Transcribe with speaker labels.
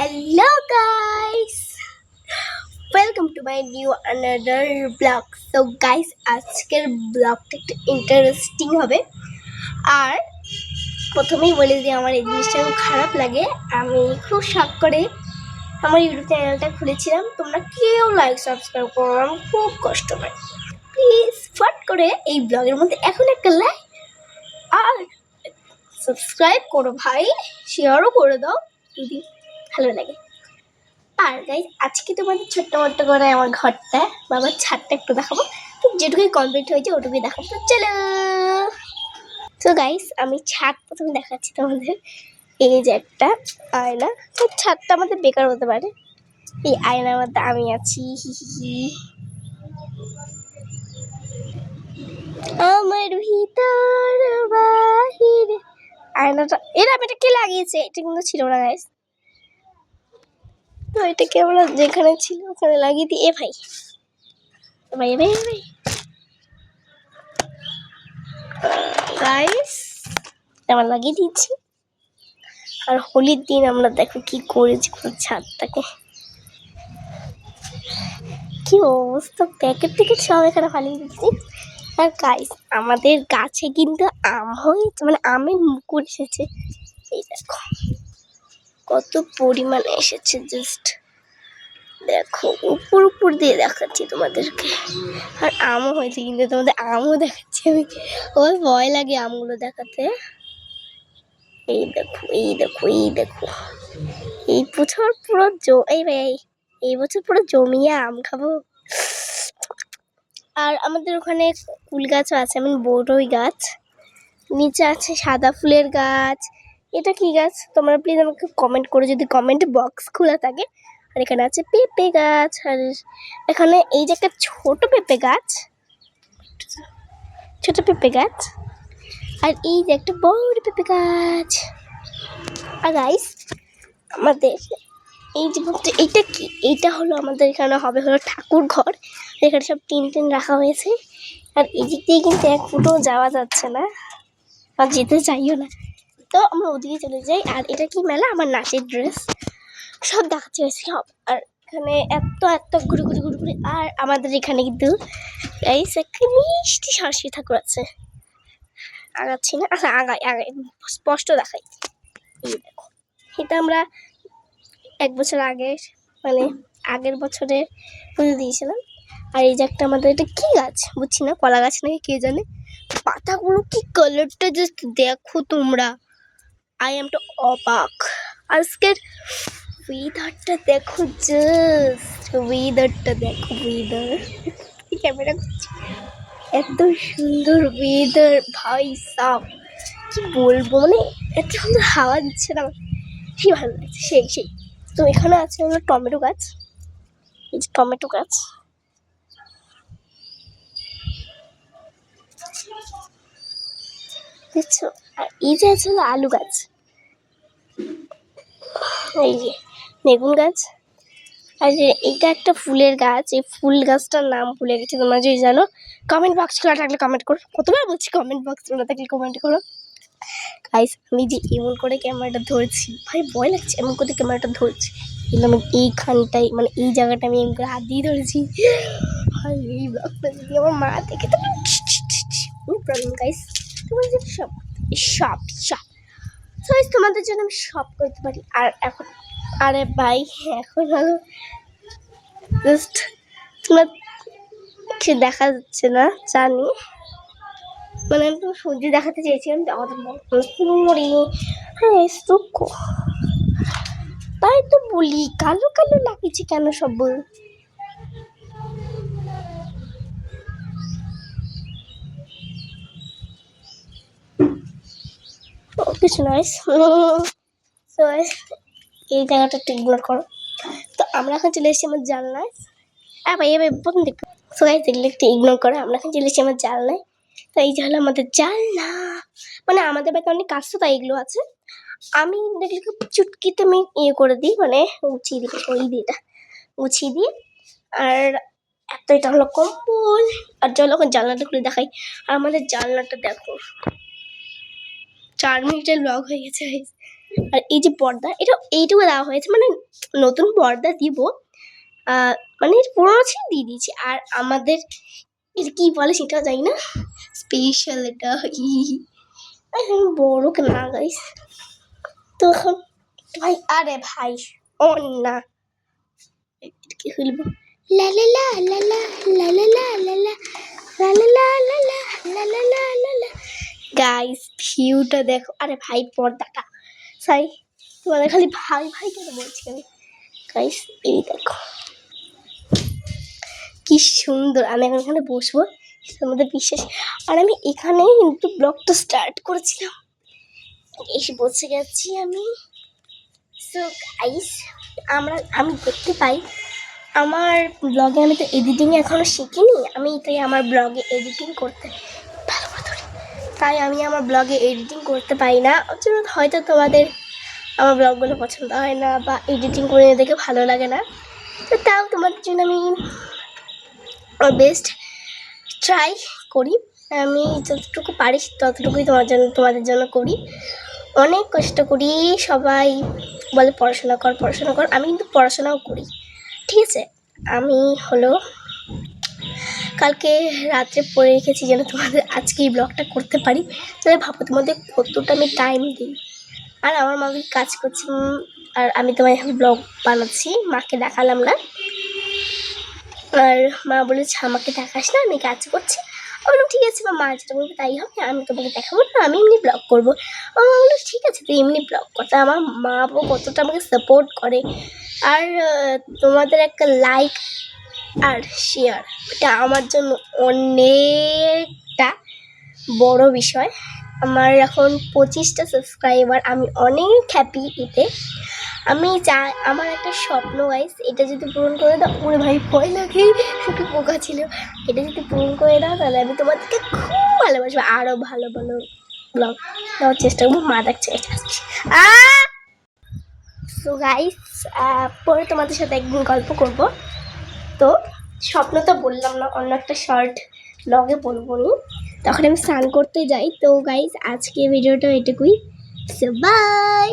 Speaker 1: Hello guys, welcome to my new another vlog. So guys, আজকের ব্লগটা একটু interesting হবে। আর প্রথমেই বলে দিই, আমার এই জিনিসটা খুব খারাপ লাগে। আমি খুব শখ করে আমার ইউটিউব চ্যানেলটা খুলেছিলাম। তোমরা কেউ লাইক সাবস্ক্রাইব করো, আমার খুব কষ্ট হয়। প্লিজ ফট করে এই ব্লগের মধ্যে এখন একটা লাইক আর সাবস্ক্রাইব করো ভাই, শেয়ারও করে দাও যদি ভালো লাগে। আর গাইজ, আজকে তোমাদের ছোট্ট মোট্ট করে আমার ঘরটা বা আমার ছাদটা একটু দেখাবো। তো যেটুকুই কমপ্লিট হয়েছে ওটুকুই দেখাবো। তো চলো। তো গাইজ, আমি ছাদ প্রথমে দেখাচ্ছি তোমাদের। এই যে একটা আয়না, তো ছাদটা আমাদের বেকার হতে পারে। এই আয়নার মধ্যে আমি আছি, হি হি হি। আমার ভিতর বাহির আয়নাটা, এরকম এটা কে লাগিয়েছে? এটা কিন্তু ছিল না গাইজ। তো এটাকে আমরা যেখানে ছিল ওখানে লাগিয়ে দিই। এ ভাই ভাই ভাই ভাই গাইস, আমার লাগিয়ে দিচ্ছি। আর হোলির দিন আমরা দেখো কি করেছি পুরো ছাদটাকে, কি অবস্থা। প্যাকেট ট্যাকেট সব এখানে ফালিয়ে দিচ্ছি। আর গাইস, আমাদের গাছে কিন্তু আম হয়েছে, মানে আমের মুকুল এসেছে। এই দেখো কত পরিমাণে এসেছে, জাস্ট দেখো উপর উপর দিয়ে দেখাচ্ছি তোমাদেরকে। আর আমও হয়েছে, কিন্তু তোমাদের আমও দেখাচ্ছি আমি। ওই ভয় লাগে আমগুলো দেখাতে। এই দেখো এই দেখো এই দেখো, এই বছর পুরো এই ভাই, এই বছর পুরো জমিয়ে আম খাবো। আর আমাদের ওখানে কুল গাছও আছে, মানে বড়ই গাছ। নিচে আছে সাদা ফুলের গাছ। এটা কি গাছ তোমরা প্লিজ আমাকে কমেন্ট করো, যদি কমেন্ট বক্স খোলা থাকে। আর এখানে আছে পেঁপে গাছ। আর এখানে এই যে একটা ছোট পেঁপে গাছ, ছোট পেঁপে গাছ। আর এই যে একটা বড় পেঁপে গাছ। আর গাইস, আমাদের এই যে এইটা কি, এইটা হলো আমাদের এখানে হবে হলো ঠাকুর ঘর। এখানে সব টিন রাখা হয়েছে। আর এই দিক দিয়ে কিন্তু এক ফুটও যাওয়া যাচ্ছে না, আর যেতে চাইও না। তো আমরা ওদিকে চলে যাই। আর এটা কি মেলা, আমার নাচের ড্রেস সব দেখাচ্ছে সব। আর এখানে এত এত ঘুরে ঘুরে ঘুরে ঘুরে। আর আমাদের এখানে কিন্তু এই একটা মিষ্টি সরস্বতী ঠাকুর আছে। আগাচ্ছি না, আচ্ছা আগাই আগাই, স্পষ্ট দেখাই। এই দেখো, এটা আমরা এক বছর আগে, মানে আগের বছরে পুজো দিয়েছিলাম। আর এই যে একটা আমাদের, এটা কি গাছ বুঝছি না, কলা গাছ নাকি কে জানে। পাতাগুলো কি কালারটা জাস্ট দেখো তোমরা, আই এম তো অবাক। আজকের ওয়েদারটা দেখো, জাস্ট ওয়েদারটা দেখো, ওয়েদার ক্যামেরা করছি, এত সুন্দর ওয়েদার ভাই সাব, কি বলবো, মানে এত সুন্দর হাওয়া দিচ্ছে না, সেই ভালো লাগছে, সেই সেই। তো এখানে আছে হলো টমেটো গাছ, এই যে টমেটো গাছ, দেখছো। আর এই যে আছে হলো আলু গাছ, এই যে বেগুন গাছ। আর যে এইটা একটা ফুলের গাছ, এই ফুল গাছটার নাম ভুলে গেছি, তোমরা যদি জানো কমেন্ট বক্স খোলা থাকলে কমেন্ট করো। কতবার বলছি কমেন্ট বক্স খোলা থাকলে কমেন্ট করো। গাইস, আমি যে এমন করে ক্যামেরাটা ধরছি, ভাই ভয় লাগছে, এমন করে ক্যামেরাটা ধরছি, কিন্তু আমি এইখানটাই, মানে এই জায়গাটা আমি এমন করে হাত দিয়ে ধরেছি। ভাই এই ব্লগটা যদি আমার মা দেখে তো প্রবলেম। গাইস, তোমাদের সব সব সব তোমাদের জন্য আমি সব করতে পারি। আর এখন, আরে ভাই এখন হলো জাস্ট, তোমার কিছু দেখা যাচ্ছে না জানি, মানে আমি তো সূর্য দেখাতে চেয়েছিলাম, হ্যাঁ তাই তো বলি, কালো কালো লাগিয়েছি কেন সব বল। কিছু নয়, এই জায়গাটা একটু ইগনোর করো। তো আমরা এখন চলে এসেছি আমার জানলায়। ভাই এবার প্রথম দেখতে সবাই দেখলে একটু ইগনোর করে, আমরা এখন চলে এসেছি আমার জানলায়। তো এই যে হলো আমাদের জানলা, মানে আমাদের বাড়িতে অনেক কাজ, তো তাই এগুলো আছে। আমি দেখলে চুটকিতে আমি ইয়ে করে দিই, মানে গুছিয়ে দিই, ওই দিইটা গুছিয়ে দিই। আর এত এটা হলো কম্বল। আর চলো এখন জানলাটা খুলে দেখাই। আর আমাদের জানলাটা দেখো, 4 মিনিটের ব্লগ হয়ে গেছে। আর এই যে পর্দা, এটা এইটুকু দেওয়া হয়েছে, মানে নতুন পর্দা দিব, মানে পুরোনো ছিল দিয়ে দিয়েছি। আর আমাদের এটা কি বলে সেটাও জানি না, স্পেশাল এটা এখন বড় না গাইস। তো এখন ভাই, আরে ভাই অন না, এটা কি খুলবো, লা লা লা লা লা লা লা লা লা লা লা লা লা লা লা লা লা লা লা। গাইস ভিউটা দেখো, আরে ভাই পর্দাটা সাই, তোমাদের খালি ভাই ভাই কেন বলছি আমি। গাইস এই দেখো কি সুন্দর, আমি এখন এখানে বসবো, তোমাদের বিশ্বাস। আর আমি এখানে কিন্তু ব্লগটা স্টার্ট করেছিলাম, এসে বসে গেছি আমি। সো গাইস আমি দেখতে পাই আমার ব্লগে, আমি তো এডিটিং এখনো শিখিনি, আমি তাই আমার ব্লগে এডিটিং করতে ভালো কথা, তাই আমি আমার ব্লগে এডিটিং করতে পারি না। ওর জন্য হয়তো তোমাদের আমার ব্লগগুলো পছন্দ হয় না, বা এডিটিং করে দেখে ভালো লাগে না। তো তাও তোমাদের জন্য আমি আমার বেস্ট ট্রাই করি, আমি যতটুকু পারি ততটুকুই তোমাদের জন্য করি। অনেক কষ্ট করি, সবাই বলে পড়াশোনা কর পড়াশোনা কর, আমি কিন্তু পড়াশোনাও করি, ঠিক আছে। আমি হলো কালকে রাত্রে পড়ে রেখেছি যেন তোমাদের আজকে এই ব্লগটা করতে পারি। তাহলে ভাবো তোমাদের কতটা আমি টাইম দিই। আর আমার মাকে কাজ করছি, আর আমি তোমার এখন ব্লগ বানাচ্ছি, মাকে দেখালাম না। আর মা বলেছে আমাকে দেখাস না, আমি কাজ করছি। আমি বললাম ঠিক আছে মা, যেটা বলবো তাই হবে, আমি তোমাকে দেখাবো না, আমি এমনি ব্লগ করবো। আমার মা বললো ঠিক আছে তুই এমনি ব্লগ করতে। আমার মা বাবা কতটা আমাকে সাপোর্ট করে। আর তোমাদের একটা লাইক আর শেয়ার, এটা আমার জন্য অনেকটা বড় বিষয়। আমার এখন 25টা সাবস্ক্রাইবার, আমি অনেক হ্যাপি এতে। আমি চাই আমার একটা স্বপ্ন গাইস, এটা যদি পূরণ করে দাও, ওরে ভাই ভয় লাগে, একটু পোকা ছিল, এটা যদি পূরণ করে দাও তাহলে আমি তোমাদেরকে খুব ভালোবাসবো, আরও ভালো ভালো ব্লগ দেওয়ার চেষ্টা করবো। মা ডাকছে সো গাইস, পরে তোমাদের সাথে একদিন গল্প করব। তো স্বপ্ন তো বললাম না, অন্য একটা শর্ট ব্লগে বলবো নি, তখন আমি স্নান করতে যাই। তো গাইস আজকে ভিডিওটা এটুকুই, সো বাই।